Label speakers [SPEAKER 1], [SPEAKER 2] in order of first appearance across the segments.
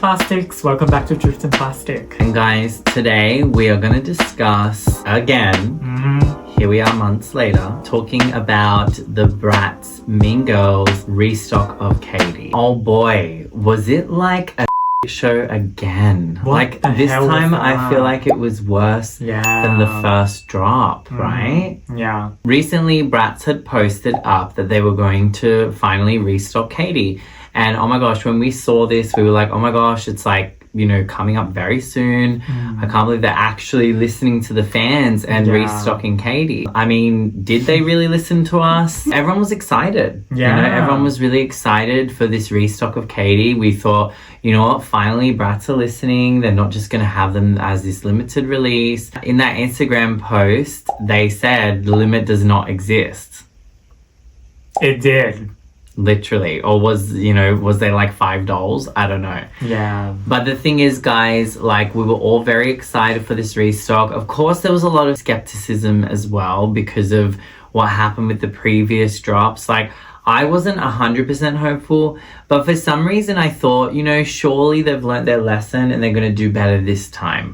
[SPEAKER 1] plastics, welcome back to Truth and Plastic.
[SPEAKER 2] And guys, today we are going to discuss again, here we are months later, talking about the BRATZ Mean Girls Restock of Cady. Oh boy, was it like a show again. Like this time I feel like it was worse than the first drop, right?
[SPEAKER 1] Yeah.
[SPEAKER 2] Recently BRATZ had posted up that they were going to finally restock Cady. And oh my gosh, when we saw this, we were like, oh my gosh, it's like, you know, coming up very soon. I can't believe they're actually listening to the fans and restocking Cady. I mean, did they really listen to us? Everyone was excited.
[SPEAKER 1] Yeah.
[SPEAKER 2] You know, everyone was really excited for this restock of Cady. We thought, you know what, finally BRATZ are listening. They're not just going to have them as this limited release. In that Instagram post, they said the limit does not exist.
[SPEAKER 1] It did.
[SPEAKER 2] Literally. Or was they like $5? I don't know.
[SPEAKER 1] Yeah.
[SPEAKER 2] But the thing is, guys, like we were all very excited for this restock. Of course, there was a lot of skepticism as well because of what happened with the previous drops. Like I wasn't 100% hopeful, but for some reason I thought, you know, surely they've learned their lesson and they're going to do better this time.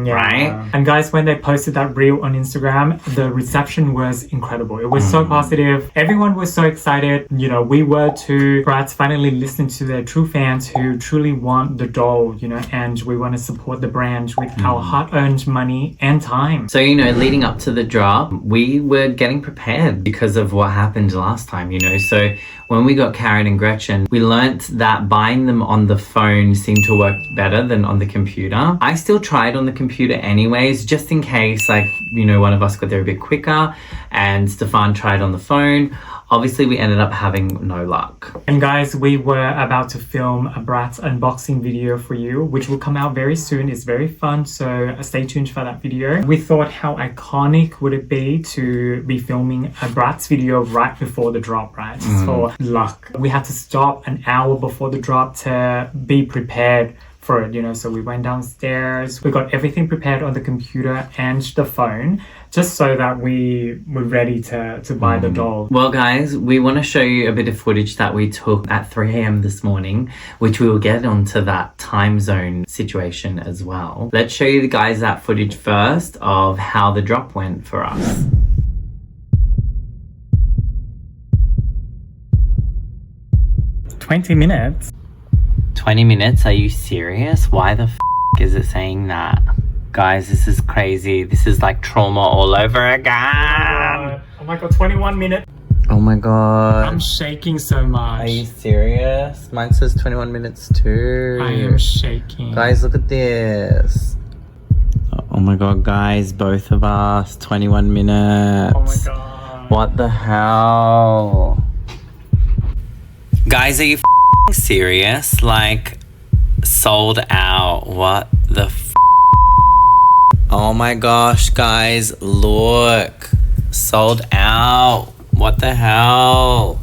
[SPEAKER 1] Yeah.
[SPEAKER 2] Right?
[SPEAKER 1] And guys, when they posted that reel on Instagram, the reception was incredible. It was so positive. Everyone was so excited. You know, we were too. BRATZ finally listened to their true fans who truly want the doll, you know, and we want to support the brand with our hard-earned money and time.
[SPEAKER 2] So, you know, leading up to the drop, we were getting prepared because of what happened last time, you know. So when we got Karen and Gretchen, we learnt that buying them on the phone seemed to work better than on the computer. I still tried on the computer anyways, just in case, like, you know, one of us got there a bit quicker, and Stefan tried on the phone. Obviously, we ended up having no luck.
[SPEAKER 1] And guys, we were about to film a BRATZ unboxing video for you, which will come out very soon. It's very fun, so stay tuned for that video. We thought how iconic would it be to be filming a BRATZ video right before the drop, right? Just for luck. We had to stop an hour before the drop to be prepared for it, you know. So we went downstairs, we got everything prepared on the computer and the phone, just so that we were ready to buy the doll.
[SPEAKER 2] Well, guys, we want to show you a bit of footage that we took at 3 a.m. this morning, which we will get onto that time zone situation as well. Let's show you guys that footage first of how the drop went for us.
[SPEAKER 1] "20 minutes?
[SPEAKER 2] 20 minutes? Are you serious? Why the f*** is it saying that? Guys, this is crazy. This is like trauma all over again.
[SPEAKER 1] Oh my god, 21 minutes.
[SPEAKER 2] Oh my god.
[SPEAKER 1] I'm shaking so much.
[SPEAKER 2] Are you serious? Mine says 21 minutes too.
[SPEAKER 1] I am shaking.
[SPEAKER 2] Guys, look at this. Oh my god, guys, both of us, 21 minutes.
[SPEAKER 1] Oh my god.
[SPEAKER 2] What the hell? Guys, are you f***ing serious? Like, sold out. What the f***? Oh my gosh, guys, look. Sold out. What the hell?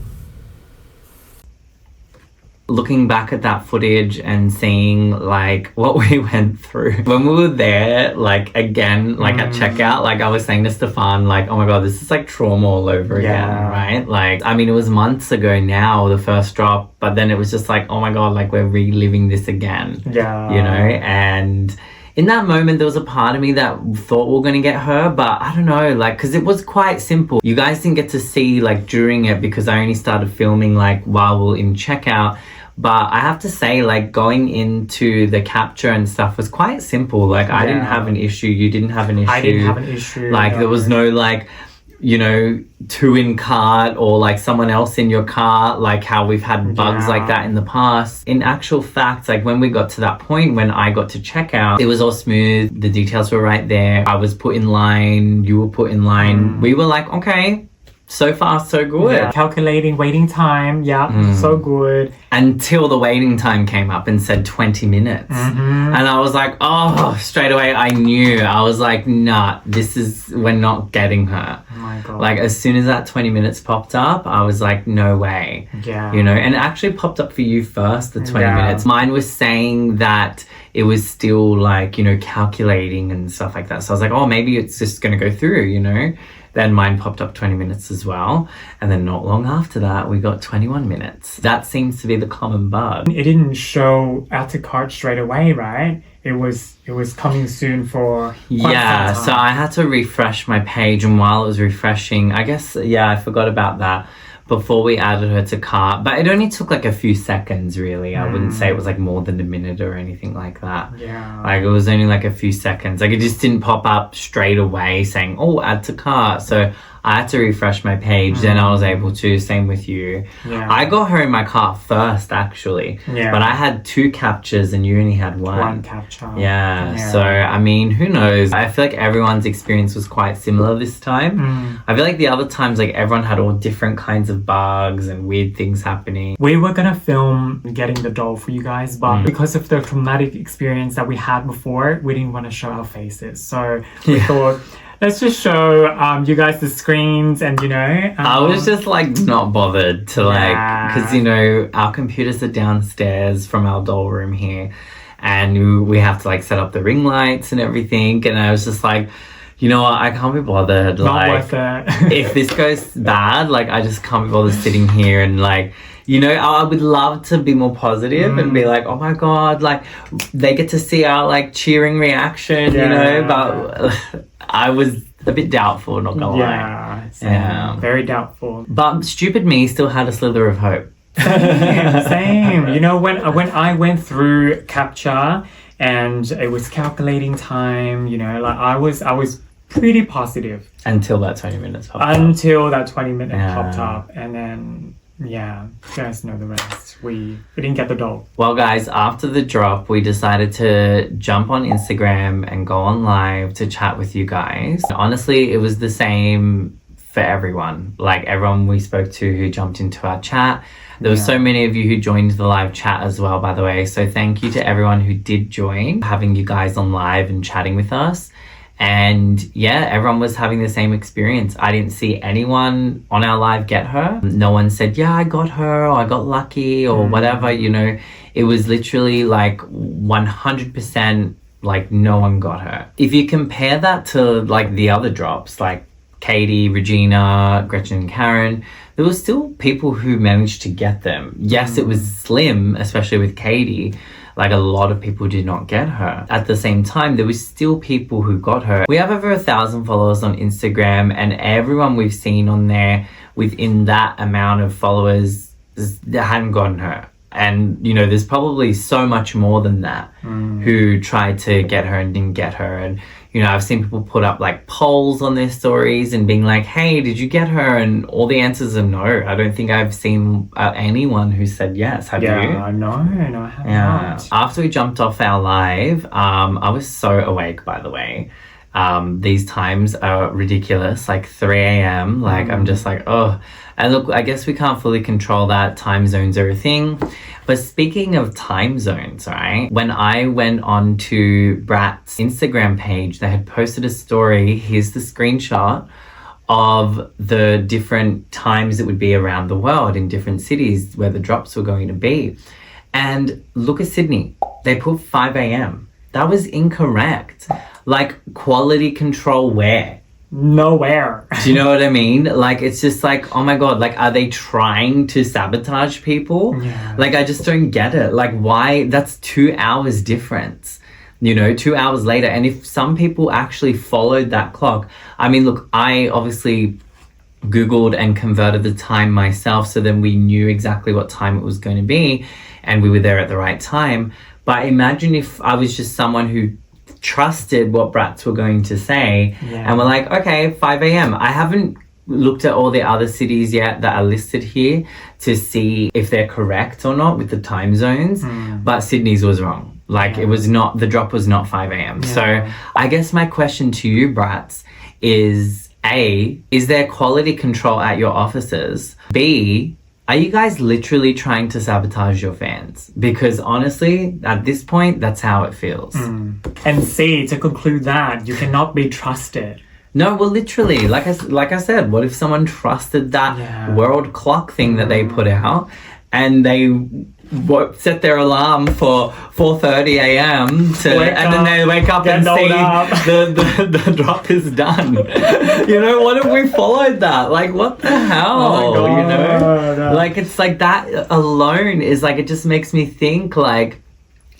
[SPEAKER 2] Looking back at that footage and seeing like what we went through when we were there, like again, like at checkout, like I was saying to Stefan, like, oh my god, this is like trauma all over again, right? Like, I mean, it was months ago now, the first drop, but then it was just like, oh my god, like we're reliving this again.
[SPEAKER 1] Yeah.
[SPEAKER 2] You know, and in that moment, there was a part of me that thought we were going to get her, but I don't know, like, because it was quite simple. You guys didn't get to see, like, during it because I only started filming, like, while we were in checkout. But I have to say, like, going into the capture and stuff was quite simple. Like, I didn't have an issue. You didn't have an issue.
[SPEAKER 1] I didn't have an issue.
[SPEAKER 2] Like, there was no, like, you know, two in cart or like someone else in your cart, like how we've had bugs like that in the past. In actual fact, like when we got to that point when I got to checkout, it was all smooth. The details were right there. I was put in line. You were put in line. We were like, okay, so far so good.
[SPEAKER 1] Yeah. Calculating waiting time. Yeah, so good.
[SPEAKER 2] Until the waiting time came up and said 20 minutes. And I was like, oh, straight away I knew. I was like, nah, we're not getting her.
[SPEAKER 1] Oh my god.
[SPEAKER 2] Like as soon as that 20 minutes popped up, I was like, no way.
[SPEAKER 1] Yeah.
[SPEAKER 2] You know, and it actually popped up for you first, the 20 minutes. Mine was saying that it was still like, you know, calculating and stuff like that. So I was like, oh, maybe it's just going to go through, you know. Then mine popped up 20 minutes as well. And then not long after that, we got 21 minutes. That seems to be the common bug.
[SPEAKER 1] It didn't show add to cart straight away, right? It was coming soon for quite
[SPEAKER 2] Yeah,
[SPEAKER 1] some
[SPEAKER 2] so
[SPEAKER 1] time.
[SPEAKER 2] I had to refresh my page, and while it was refreshing, I guess, yeah, I forgot about that before we added her to cart. But it only took like a few seconds, really. I wouldn't say it was like more than a minute or anything like that.
[SPEAKER 1] Yeah.
[SPEAKER 2] Like it was only like a few seconds. Like it just didn't pop up straight away saying, oh, add to cart. So I had to refresh my page. Then I was able to. Same with you.
[SPEAKER 1] Yeah.
[SPEAKER 2] I got her in my cart first, actually.
[SPEAKER 1] Yeah.
[SPEAKER 2] But I had 2 captures and you only had
[SPEAKER 1] One capture.
[SPEAKER 2] Yeah, so I mean, who knows? I feel like everyone's experience was quite similar this time. I feel like the other times, like everyone had all different kinds of bugs and weird things happening.
[SPEAKER 1] We were gonna film getting the doll for you guys, but because of the traumatic experience that we had before, we didn't want to show our faces. So we thought, let's just show you guys the screens and, you know.
[SPEAKER 2] I was just like not bothered to like, because, you know, our computers are downstairs from our doll room here. And we have to like set up the ring lights and everything. And I was just like, you know what, I can't be bothered.
[SPEAKER 1] Not
[SPEAKER 2] like,
[SPEAKER 1] worth it.
[SPEAKER 2] if this goes bad, like I just can't be bothered sitting here and like, you know, I would love to be more positive and be like, oh my God, like they get to see our like cheering reaction, you know, but I was a bit doubtful, not gonna lie.
[SPEAKER 1] Yeah, very doubtful.
[SPEAKER 2] But stupid me still had a slither of hope.
[SPEAKER 1] Same. You know, when I went through capture and it was calculating time, you know, like I was pretty positive
[SPEAKER 2] until that 20 minutes popped up.
[SPEAKER 1] Until that 20-minute popped up, and then yeah, you guys know the rest. We didn't get the doll.
[SPEAKER 2] Well, guys, after the drop, we decided to jump on Instagram and go on live to chat with you guys. Honestly, it was the same for everyone. Like everyone we spoke to who jumped into our chat. There were so many of you who joined the live chat as well, by the way. So thank you to everyone who did join, having you guys on live and chatting with us. And yeah, everyone was having the same experience. I didn't see anyone on our live get her. No one said, yeah, I got her, or I got lucky, or whatever, you know. It was literally like 100% like no one got her. If you compare that to like the other drops, like Katie, Regina, Gretchen and Karen, there was still people who managed to get them. Yes, it was slim, especially with Katie. Like a lot of people did not get her. At the same time, there was still people who got her. We have over 1,000 followers on Instagram, and everyone we've seen on there within that amount of followers that hadn't gotten her. And, you know, there's probably so much more than that who tried to get her and didn't get her. And, you know, I've seen people put up like polls on their stories and being like, hey, did you get her? And all the answers are no. I don't think I've seen anyone who said yes. Have you?
[SPEAKER 1] No, I have not.
[SPEAKER 2] After we jumped off our live, I was so awake, by the way. These times are ridiculous, like 3 a.m. Like I'm just like, oh. And look, I guess we can't fully control that. Time zones are a thing. But speaking of time zones, right? When I went on to BRATZ's Instagram page, they had posted a story. Here's the screenshot of the different times it would be around the world in different cities where the drops were going to be. And look at Sydney. They put 5 a.m. That was incorrect. Like, quality control where?
[SPEAKER 1] Nowhere.
[SPEAKER 2] Do you know what I mean? Like, it's just like, oh my God, like, are they trying to sabotage people?
[SPEAKER 1] Yeah.
[SPEAKER 2] Like, I just don't get it. Like, why? That's 2 hours difference, you know, 2 hours later. And if some people actually followed that clock, I mean, look, I obviously Googled and converted the time myself, so then we knew exactly what time it was going to be and we were there at the right time. But imagine if I was just someone who trusted what BRATZ were going to say and we're like, okay, 5 a.m. I haven't looked at all the other cities yet that are listed here to see if they're correct or not with the time zones, but Sydney's was wrong. Like it was not, the drop was not 5 a.m. So I guess my question to you, BRATZ, is A, is there quality control at your offices? B, are you guys literally trying to sabotage your fans? Because honestly, at this point, that's how it feels.
[SPEAKER 1] And C, to conclude that, you cannot be trusted.
[SPEAKER 2] No, well, literally, like I said, what if someone trusted that world clock thing that they put out and they set their alarm for 4:30 a.m. and then they wake up and see the drop is done. You know, what if we followed that? Like, what the hell?
[SPEAKER 1] Oh my God.
[SPEAKER 2] You know, like it's like that alone is like, it just makes me think like,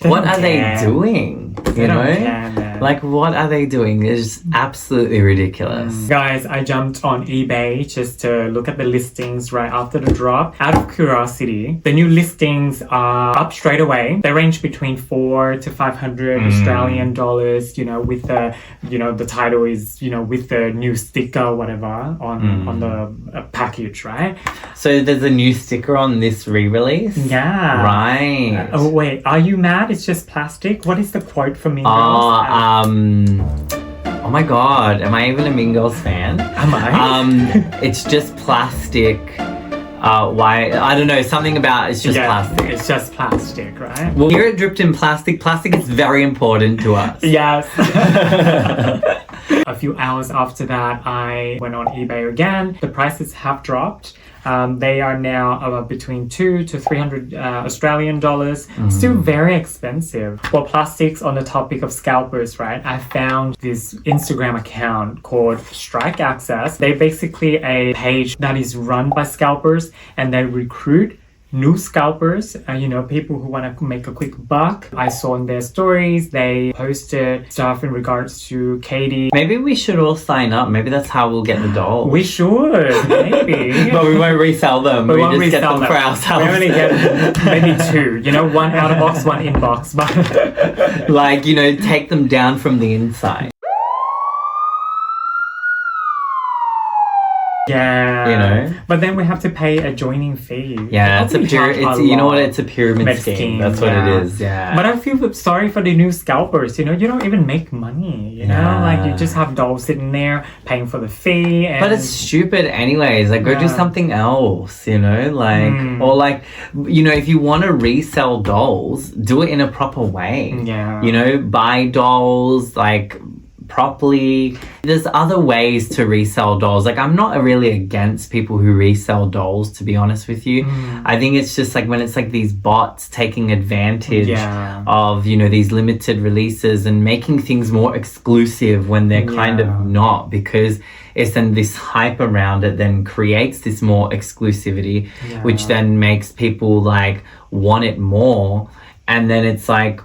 [SPEAKER 2] what are they doing? You know, like what are they doing? It's absolutely ridiculous.
[SPEAKER 1] Guys, I jumped on eBay just to look at the listings right after the drop. Out of curiosity, the new listings are up straight away. They range between 400 to 500 Australian dollars. You know, with the, you know, the title is, you know, with the new sticker or whatever on the package, right?
[SPEAKER 2] So there's a new sticker on this re-release.
[SPEAKER 1] Yeah.
[SPEAKER 2] Right.
[SPEAKER 1] Oh wait, are you mad? It's just plastic. What is the quote from Mean
[SPEAKER 2] Girls? Oh my God, am I even a Mean Girls fan?
[SPEAKER 1] Am I?
[SPEAKER 2] It's just plastic. Why? I don't know, something about it's just plastic.
[SPEAKER 1] It's just plastic, right?
[SPEAKER 2] Well, here at Dripped in Plastic, plastic is very important to us.
[SPEAKER 1] Yes. A few hours after that, I went on eBay again. The prices have dropped. They are now between 200 to 300 Australian dollars. Still very expensive. Well, plastics, on the topic of scalpers, right? I found this Instagram account called Strike Access. They're basically a page that is run by scalpers, and they recruit new scalpers, you know, people who want to make a quick buck. I saw in their stories, they posted stuff in regards to Cady.
[SPEAKER 2] Maybe we should all sign up. Maybe that's how we'll get the dolls.
[SPEAKER 1] We should, maybe.
[SPEAKER 2] But we won't resell them. We just get them for ourselves.
[SPEAKER 1] We only get maybe two, you know, one out of box, one in box. But
[SPEAKER 2] like, you know, take them down from the inside.
[SPEAKER 1] Yeah,
[SPEAKER 2] you know,
[SPEAKER 1] but then we have to pay a joining fee.
[SPEAKER 2] Yeah, it's you know what? It's a pyramid scheme. That's what it is. Yeah.
[SPEAKER 1] But I feel sorry for the new scalpers. You know, you don't even make money. You know, like you just have dolls sitting there paying for the fee. And...
[SPEAKER 2] But it's stupid, anyways. Like, go do something else. You know, like or like, you know, if you want to resell dolls, do it in a proper way.
[SPEAKER 1] Yeah.
[SPEAKER 2] You know, buy dolls like properly. There's other ways to resell dolls. Like, I'm not really against people who resell dolls, to be honest with you. I think it's just like when it's like these bots taking advantage of, you know, these limited releases and making things more exclusive when they're kind of not, because it's then this hype around it then creates this more exclusivity, which then makes people like want it more. And then it's like,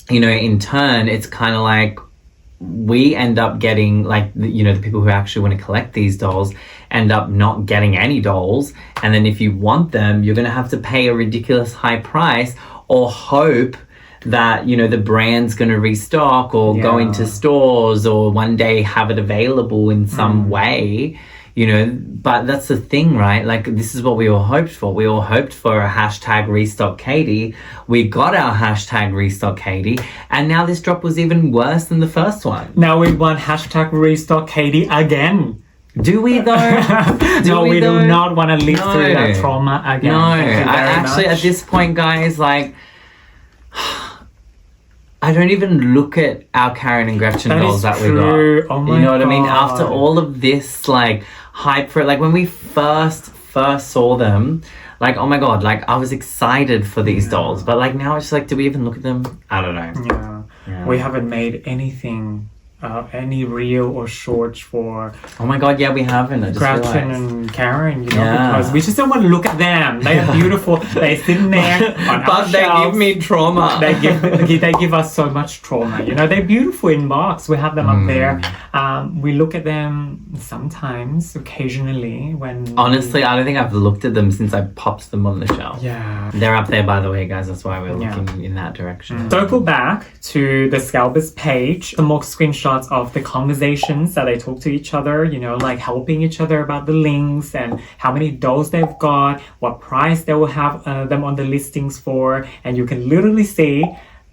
[SPEAKER 2] you know, in turn, it's kind of like we end up getting like, you know, the people who actually want to collect these dolls end up not getting any dolls. And then if you want them, you're going to have to pay a ridiculous high price or hope that, you know, the brand's going to restock or go into stores or one day have it available in some way, you know. But that's the thing, right? Like, this is what we all hoped for. We all hoped for a hashtag Restock Cady. We got our hashtag Restock Cady, and now this drop was even worse than the first one.
[SPEAKER 1] Now we want hashtag Restock Cady again.
[SPEAKER 2] Do we though?
[SPEAKER 1] We do not want to live through that trauma again.
[SPEAKER 2] No, actually at this point, guys, like, I don't even look at our Karen and Gretchen dolls that we got.
[SPEAKER 1] Oh my
[SPEAKER 2] you know what
[SPEAKER 1] God.
[SPEAKER 2] I mean? After all of this, like, hype for it, like when we first saw them, like, oh my God, like I was excited for these dolls, but like now it's like, do we even look at them? I don't know.
[SPEAKER 1] We haven't made anything, any reel or shorts for
[SPEAKER 2] oh my God, we haven't. I just
[SPEAKER 1] Gretchen
[SPEAKER 2] realized.
[SPEAKER 1] and Karen, you know, because we just don't want to look at them. They are beautiful. They're sitting there on
[SPEAKER 2] but
[SPEAKER 1] our
[SPEAKER 2] they
[SPEAKER 1] shelves.
[SPEAKER 2] give me trauma.
[SPEAKER 1] They give us so much trauma. You know, they're beautiful in box. We have them up there. We look at them sometimes, occasionally when.
[SPEAKER 2] Honestly, I don't think I've looked at them since I popped them on the shelf.
[SPEAKER 1] Yeah.
[SPEAKER 2] They're up there, by the way, guys. That's why we're looking in that direction.
[SPEAKER 1] Circle back to the scalpers page. Some more screenshots of the conversations that they talk to each other, you know, like helping each other about the links and how many dolls they've got, what price they will have them on the listings for, and you can literally see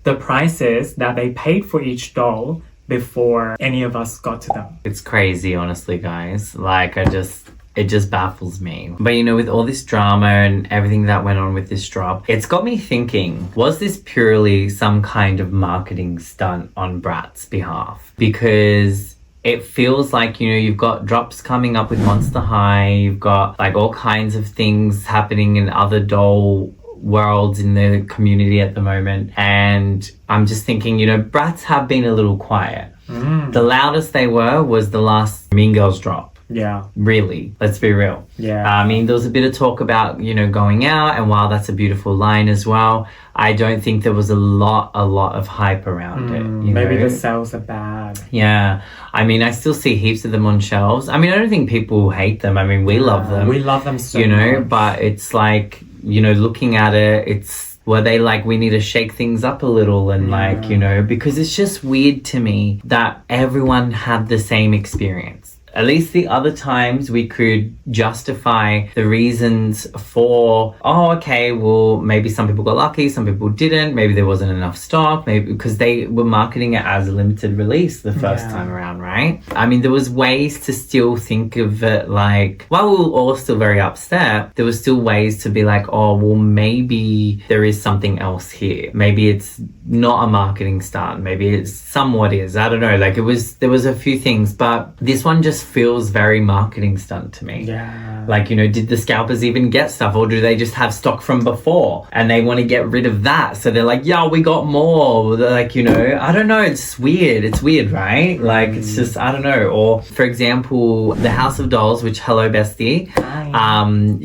[SPEAKER 1] the prices that they paid for each doll before any of us got to them.
[SPEAKER 2] It's crazy, honestly, guys. Like, it just baffles me. But, you know, with all this drama and everything that went on with this drop, it's got me thinking, was this purely some kind of marketing stunt on BRATZ's behalf? Because it feels like, you know, you've got drops coming up with Monster High, you've got like all kinds of things happening in other doll worlds in the community at the moment. And I'm just thinking, you know, BRATZ have been a little quiet. The loudest they were was the last Mean Girls drop.
[SPEAKER 1] Yeah.
[SPEAKER 2] Really, let's be real.
[SPEAKER 1] Yeah.
[SPEAKER 2] I mean, there was a bit of talk about, you know, going out, and while that's a beautiful line as well, I don't think there was a lot of hype around it.
[SPEAKER 1] Maybe the sales are bad.
[SPEAKER 2] Yeah. I mean, I still see heaps of them on shelves. I mean, I don't think people hate them. I mean, we love them.
[SPEAKER 1] We love them so
[SPEAKER 2] much. You know,
[SPEAKER 1] much.
[SPEAKER 2] But it's like, you know, looking at it, were they like, we need to shake things up a little and like, you know, because it's just weird to me that everyone had the same experience. At least the other times we could justify the reasons for, oh, okay, well, maybe some people got lucky, some people didn't, maybe there wasn't enough stock, maybe because they were marketing it as a limited release the first time around, right? I mean, there was ways to still think of it like, while we were all still very upset, there was still ways to be like, oh, well, maybe there is something else here. Maybe it's not a marketing stunt. Maybe it's somewhat is. I don't know. Like there was a few things, but this one just feels very marketing stunt to me.
[SPEAKER 1] Yeah.
[SPEAKER 2] Like, you know, did the scalpers even get stuff, or do they just have stock from before and they want to get rid of that? So they're like, yeah, we got more. They're like, you know, I don't know. It's weird. It's weird, right? Like, it's just, I don't know. Or for example, the House of Dolls, which hello bestie,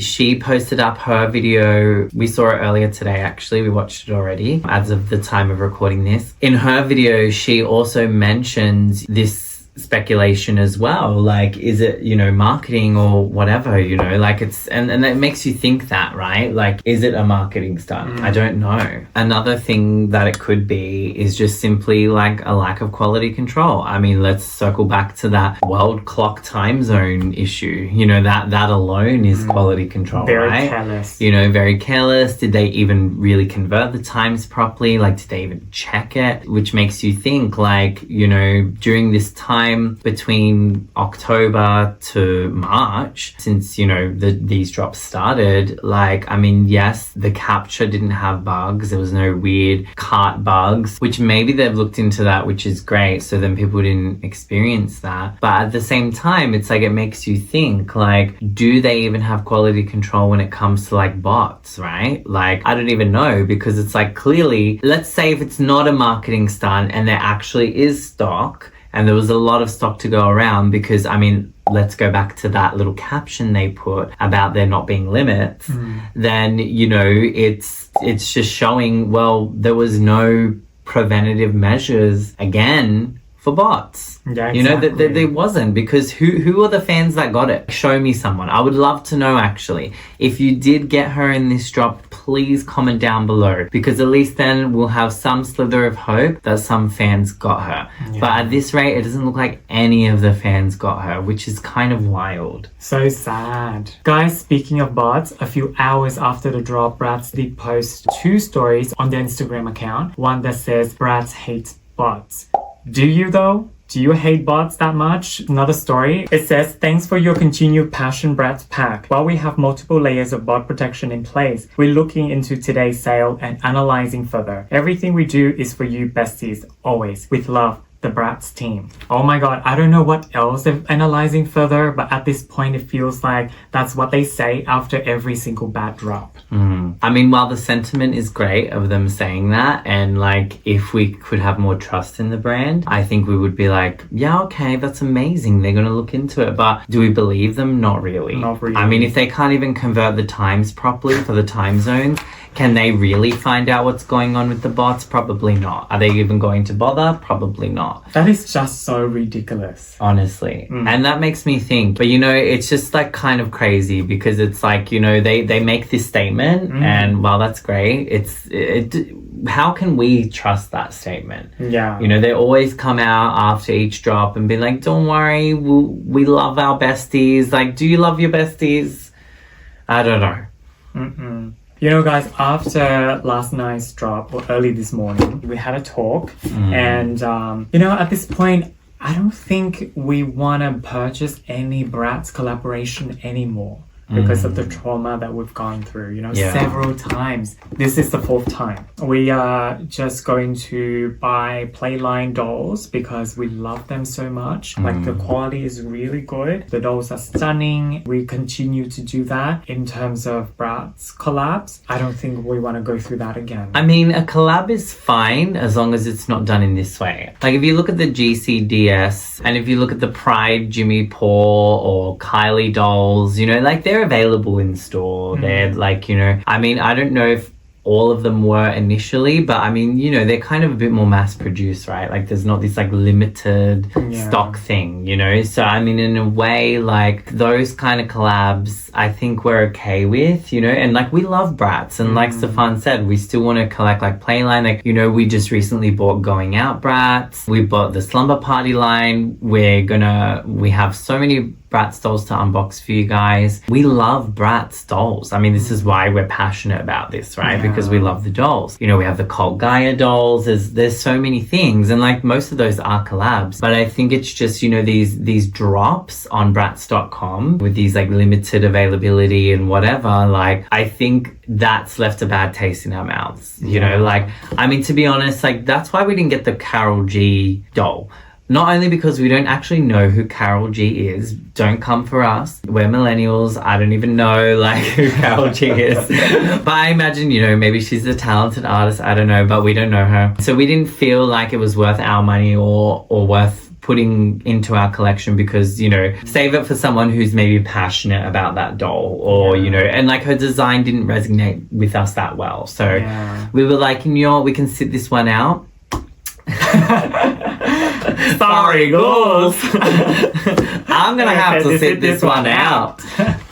[SPEAKER 2] she posted up her video. We saw it earlier today, actually. We watched it already as of the time of recording this. In her video, she also mentions this speculation as well, like, is it, you know, marketing or whatever, you know, like it's and that makes you think that, right? Like, is it a marketing stunt? I don't know. Another thing that it could be is just simply like a lack of quality control. I mean, let's circle back to that world clock time zone issue, you know, that alone is quality control,
[SPEAKER 1] very
[SPEAKER 2] right?
[SPEAKER 1] Careless.
[SPEAKER 2] You know, very careless. Did they even really convert the times properly? Like, did they even check it? Which makes you think, like, you know, during this time between October to March, since, you know, these drops started, like, I mean, yes, the capture didn't have bugs. There was no weird cart bugs, which maybe they've looked into that, which is great. So then people didn't experience that. But at the same time, it's like, it makes you think, like, do they even have quality control when it comes to like bots, right? Like, I don't even know, because it's like, clearly, let's say if it's not a marketing stunt and there actually is stock, and there was a lot of stock to go around, because, I mean, let's go back to that little caption they put about there not being limits, then, you know, it's just showing, well, there was no preventative measures, again, for bots.
[SPEAKER 1] Yeah,
[SPEAKER 2] exactly. You know, that there wasn't, because who are the fans that got it? Show me someone. I would love to know, actually. If you did get her in this drop, please comment down below, because at least then we'll have some slither of hope that some fans got her. Yeah. But at this rate, it doesn't look like any of the fans got her, which is kind of wild.
[SPEAKER 1] So sad. Guys, speaking of bots, a few hours after the drop, BRATZ did post 2 stories on their Instagram account. One that says, BRATZ hates bots. Do you though? Do you hate bots that much? Another story. It says, thanks for your continued passion, BRATZ Pack. While we have multiple layers of bot protection in place, we're looking into today's sale and analyzing further. Everything we do is for you besties, always. With love, the BRATZ team. Oh my god, I don't know what else they're analyzing further, but at this point it feels like that's what they say after every single bad drop.
[SPEAKER 2] I mean, while the sentiment is great of them saying that, and like, if we could have more trust in the brand, I think we would be like, yeah, okay, that's amazing, they're gonna look into it. But do we believe them? Not really.
[SPEAKER 1] Not really.
[SPEAKER 2] I mean, if they can't even convert the times properly for the time zones, can they really find out what's going on with the bots? Probably not. Are they even going to bother? Probably not.
[SPEAKER 1] That is just so ridiculous.
[SPEAKER 2] Honestly. And that makes me think. But, you know, it's just like kind of crazy, because it's like, you know, they make this statement and while that's great, how can we trust that statement?
[SPEAKER 1] Yeah.
[SPEAKER 2] You know, they always come out after each drop and be like, don't worry, we love our besties. Like, do you love your besties? I don't know.
[SPEAKER 1] You know, guys, after last night's drop, or early this morning, we had a talk. And, you know, at this point, I don't think we want to purchase any BRATZ collaboration anymore. because of the trauma that we've gone through, you know,
[SPEAKER 2] Yeah.
[SPEAKER 1] several times. This is the 4th time. We are just going to buy Playline dolls because we love them so much. Like the quality is really good. The dolls are stunning. We continue to do that. In terms of BRATZ collabs, I don't think we want to go through that again.
[SPEAKER 2] I mean, a collab is fine as long as it's not done in this way. Like if you look at the GCDS and if you look at the Pride Jimmy Paul or Kylie dolls, you know, like they're available in store. They're like, you know, I mean, I don't know if all of them were initially, but I mean, you know, they're kind of a bit more mass produced, right? Like there's not this like limited stock thing, you know? So I mean, in a way, like those kind of collabs, I think we're okay with, you know? And like we love BRATZ, and like Stefan said, we still want to collect like Playline. Like, you know, we just recently bought Going Out BRATZ. We bought the Slumber Party line. We have so many BRATZ dolls to unbox for you guys. We love BRATZ dolls. I mean, this is why we're passionate about this, right? Because we love the dolls. You know, we have the Cult Gaia dolls. There's so many things, and like most of those are collabs. But I think it's just, you know, these drops on bratz.com with these like limited availability and whatever. Like I think that's left a bad taste in our mouths. You know, like I mean, to be honest, like that's why we didn't get the Carol G doll. Not only because we don't actually know who Carol G is. Don't come for us. We're millennials. I don't even know like who Carol G is. But I imagine, you know, maybe she's a talented artist. I don't know, but we don't know her. So we didn't feel like it was worth our money or worth putting into our collection because, you know, save it for someone who's maybe passionate about that doll or, you know, and like her design didn't resonate with us that well. So we were like, you know, we can sit this one out. Sorry, girls. I'm gonna have to sit this one out.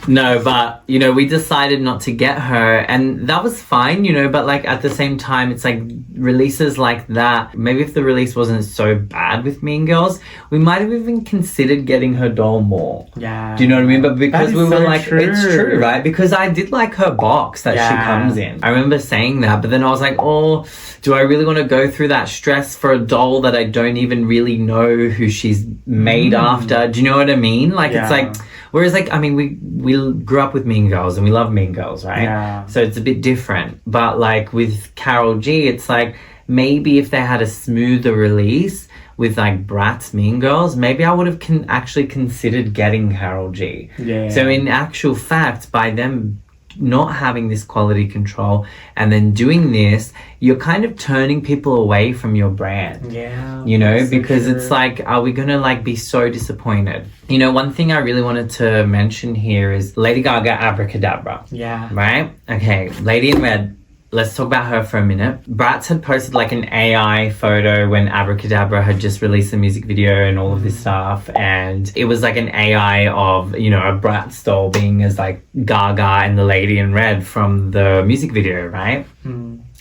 [SPEAKER 2] No, but, you know, we decided not to get her, and that was fine, you know, but like at the same time, it's like releases like that, maybe if the release wasn't so bad with Mean Girls, we might have even considered getting her doll more. Yeah. Do you know what I mean? But because we were so like, it's true, right? Because I did like her box that she comes in. I remember saying that, but then I was like, oh, do I really want to go through that stress for a doll that I don't even really know who she's made after? Do you know what I mean? Like, it's like, whereas like, I mean, we grew up with Mean Girls and we love Mean Girls, right? Yeah. So it's a bit different. But like with Carol G, it's like, maybe if they had a smoother release with like BRATZ Mean Girls, maybe I would have actually considered getting Carol G. Yeah. So in actual fact, by them not having this quality control and then doing this, you're kind of turning people away from your brand. Yeah. You know, because it's like, are we gonna like be so disappointed? You know, one thing I really wanted to mention here is Lady Gaga Abracadabra. Yeah. Right? Okay, Lady in Red. Let's talk about her for a minute. BRATZ had posted like an AI photo when Abracadabra had just released a music video and all of this stuff. And it was like an AI of, you know, a BRATZ doll being as like Gaga and the Lady in Red from the music video, right?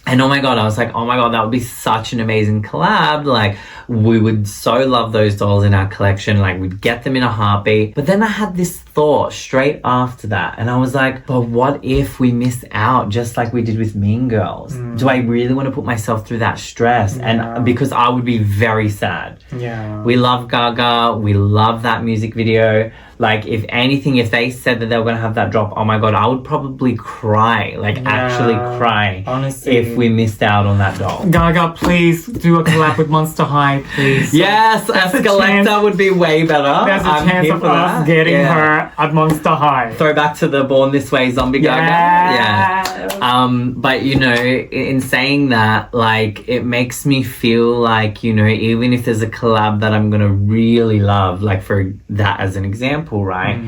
[SPEAKER 2] And oh my God, I was like, oh my God, that would be such an amazing collab. Like, we would so love those dolls in our collection. Like, we'd get them in a heartbeat. But then I had this thought straight after that. And I was like, but what if we miss out just like we did with Mean Girls? Do I really want to put myself through that stress? And because I would be very sad. Yeah. We love Gaga. We love that music video. Like, if anything, if they said that they were going to have that drop, oh my God, I would probably cry. Like, actually cry. Honestly. If we missed out on that doll.
[SPEAKER 1] Gaga, please do a collab with Monster High, please.
[SPEAKER 2] Yes, Escalator would be way better.
[SPEAKER 1] There's a chance of us getting her at Monster High.
[SPEAKER 2] Throwback to the Born This Way zombie Gaga. Yeah. But, you know, in saying that, like, it makes me feel like, you know, even if there's a collab that I'm going to really love, like for that as an example, right?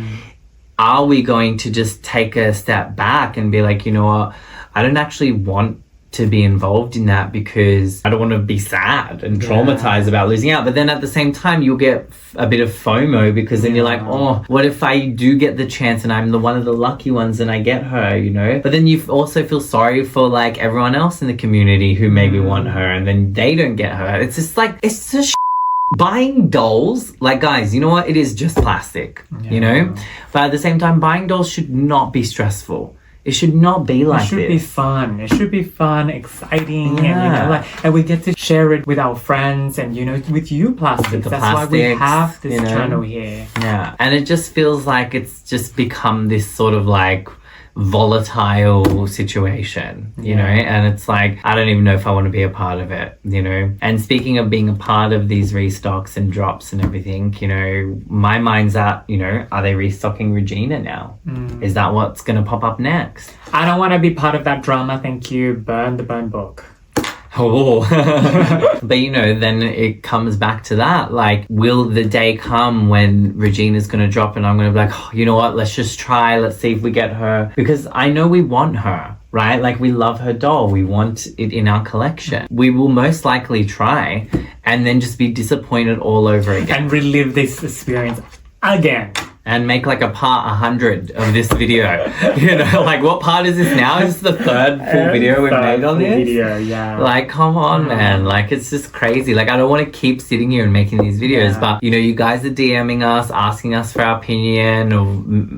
[SPEAKER 2] Are we going to just take a step back and be like, you know what, I don't actually want to be involved in that because I don't want to be sad and traumatized about losing out. But then at the same time, you'll get a bit of FOMO because then you're like, oh, what if I do get the chance and I'm the one of the lucky ones and I get her, you know? But then you also feel sorry for like everyone else in the community who maybe want her and then they don't get her. It's just like, it's just buying dolls, like, guys, you know what? It is just plastic, you know? But at the same time, buying dolls should not be stressful. It should not be like
[SPEAKER 1] It should
[SPEAKER 2] this.
[SPEAKER 1] be fun. It should be fun, exciting, and
[SPEAKER 2] Yeah.
[SPEAKER 1] and we get to share it with our friends and with you, plastics.
[SPEAKER 2] With the
[SPEAKER 1] That's why we
[SPEAKER 2] plastics,
[SPEAKER 1] have this
[SPEAKER 2] you know.
[SPEAKER 1] channel here.
[SPEAKER 2] Yeah, and it just feels like it's just become this sort of like volatile situation, you know, and it's like, I don't even know if I want to be a part of it, you know. And speaking of being a part of these restocks and drops and everything, you know, my mind's at, you know, are they restocking Regina now? Is that what's going to pop up next?
[SPEAKER 1] I don't want to be part of that drama, thank you. Burn the burn book.
[SPEAKER 2] Oh, but you know, then it comes back to that. Like, will the day come when Regina's going to drop and I'm going to be like, oh, you know what, let's just try, let's see if we get her. Because I know we want her, right? Like, we love her doll. We want it in our collection. We will most likely try and then just be disappointed all over again.
[SPEAKER 1] And relive this experience again.
[SPEAKER 2] And make like a part 100 of this video. You know, like what part is this now? Is this the third full video we've made on this?
[SPEAKER 1] Video, yeah.
[SPEAKER 2] Like, come on, man. Like, it's just crazy. Like, I don't want to keep sitting here and making these videos, but, you know, you guys are DMing us, asking us for our opinion, or,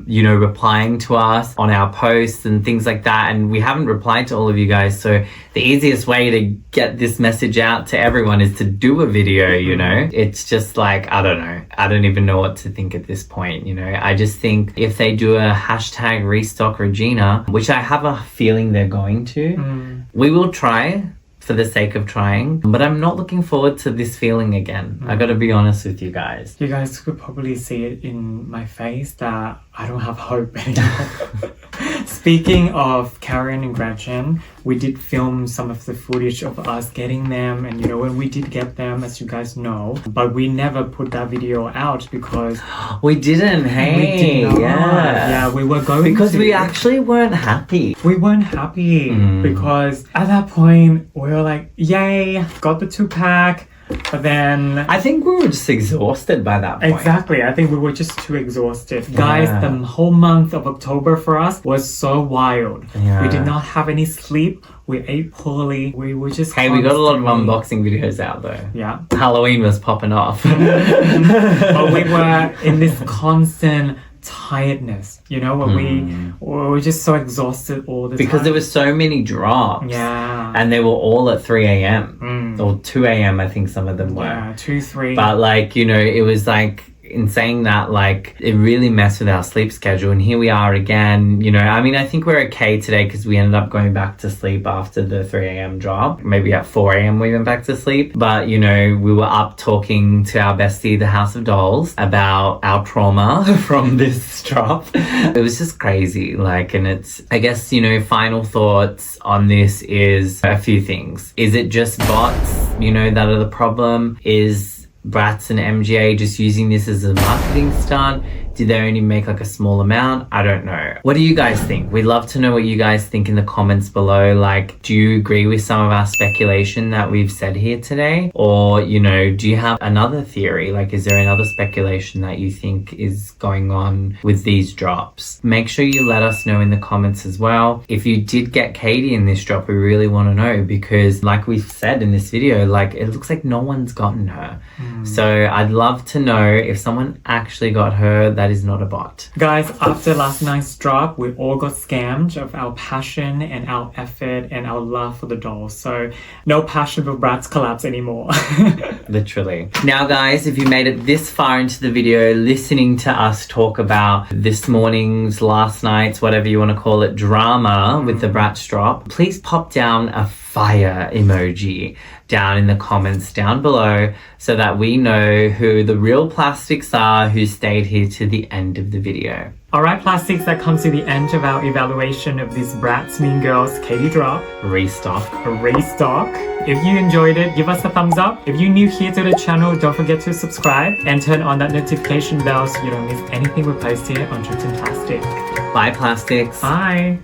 [SPEAKER 2] you know, replying to us on our posts and things like that. And we haven't replied to all of you guys. So the easiest way to get this message out to everyone is to do a video, you know? It's just like, I don't know. I don't even know what to think at this point, you know? I just think if they do a hashtag restock Regina, which I have a feeling they're going to, we will try for the sake of trying, but I'm not looking forward to this feeling again. I gotta be honest with you guys.
[SPEAKER 1] You guys could probably see it in my face that I don't have hope anymore. Speaking of Karen and Gretchen, we did film some of the footage of us getting them, and you know, when we did get them, as you guys know, but we never put that video out because
[SPEAKER 2] we didn't, hey?
[SPEAKER 1] we did not. Yeah, we were going
[SPEAKER 2] because
[SPEAKER 1] to.
[SPEAKER 2] we actually weren't happy.
[SPEAKER 1] We weren't happy because at that point we were like, yay, got the 2-pack. But then
[SPEAKER 2] I think we were just exhausted by that point.
[SPEAKER 1] Exactly, I think we were just too exhausted. Guys, the whole month of October for us was so wild. We did not have any sleep. We ate poorly. We were just
[SPEAKER 2] Hey, we got a lot of
[SPEAKER 1] constantly-
[SPEAKER 2] unboxing videos out though.
[SPEAKER 1] Yeah.
[SPEAKER 2] Halloween was popping off.
[SPEAKER 1] But we were in this constant tiredness, you know, when we were just so exhausted all the time.
[SPEAKER 2] Because there were so many drops.
[SPEAKER 1] Yeah.
[SPEAKER 2] And they were all at 3 a.m. Or 2 a.m. I think some of them were.
[SPEAKER 1] Yeah, 2, 3.
[SPEAKER 2] But like, you know, it was like, in saying that, like, it really messed with our sleep schedule, and here we are again, you know. I mean, I think we're okay today because we ended up going back to sleep after the 3 a.m. drop. Maybe at 4 a.m. we went back to sleep, but you know, we were up talking to our bestie, the House of Dolls, about our trauma from this drop. It was just crazy, like, and it's, I guess, you know, final thoughts on this is a few things. Is it just bots, you know, that are the problem? Is BRATZ and MGA just using this as a marketing stunt? Did they only make like a small amount? I don't know. What do you guys think? We'd love to know what you guys think in the comments below. Like, do you agree with some of our speculation that we've said here today? Or, you know, do you have another theory? Like, is there another speculation that you think is going on with these drops? Make sure you let us know in the comments as well. If you did get Cady in this drop, we really want to know, because like we've said in this video, like, it looks like no one's gotten her. So I'd love to know if someone actually got her that is not a bot.
[SPEAKER 1] Guys, after last night's drop, we all got scammed of our passion and our effort and our love for the dolls. So no passion for BRATZ collabs anymore.
[SPEAKER 2] Literally. Now guys, if you made it this far into the video listening to us talk about this morning's, last night's, whatever you want to call it, drama with the BRATZ drop, please pop down a fire emoji down in the comments down below so that we know who the real plastics are who stayed here to the end of the video.
[SPEAKER 1] Alright, plastics, that comes to the end of our evaluation of this BRATZ Mean Girls Cady drop.
[SPEAKER 2] Restock.
[SPEAKER 1] Restock. If you enjoyed it, give us a thumbs up. If you're new here to the channel, don't forget to subscribe and turn on that notification bell so you don't miss anything we post here on Dripped in Plastic.
[SPEAKER 2] Bye plastics.
[SPEAKER 1] Bye.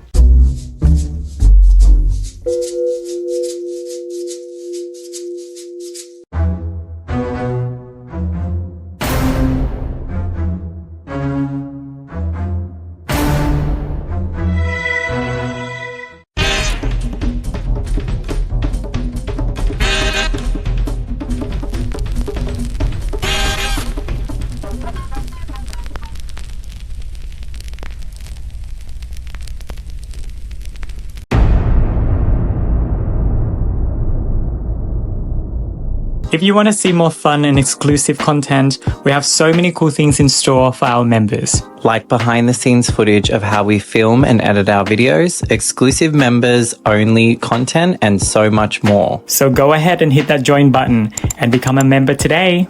[SPEAKER 1] If you want to see more fun and exclusive content, we have so many cool things in store for our members.
[SPEAKER 2] Like behind the scenes footage of how we film and edit our videos, exclusive members only content, and so much more.
[SPEAKER 1] So go ahead and hit that join button and become a member today.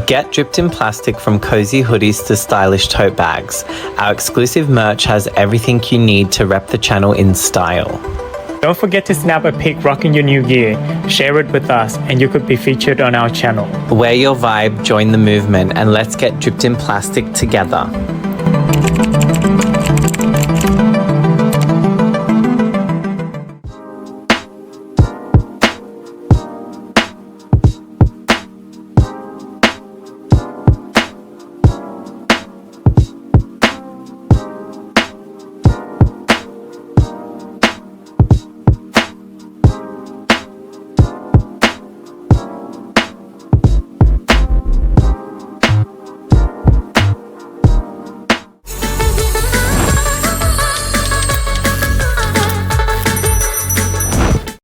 [SPEAKER 2] Get dripped in plastic from cozy hoodies to stylish tote bags. Our exclusive merch has everything you need to rep the channel in style.
[SPEAKER 1] Don't forget to snap a pic rocking your new gear, share it with us, and you could be featured on our channel.
[SPEAKER 2] Wear your vibe, join the movement, and let's get dripped in plastic together.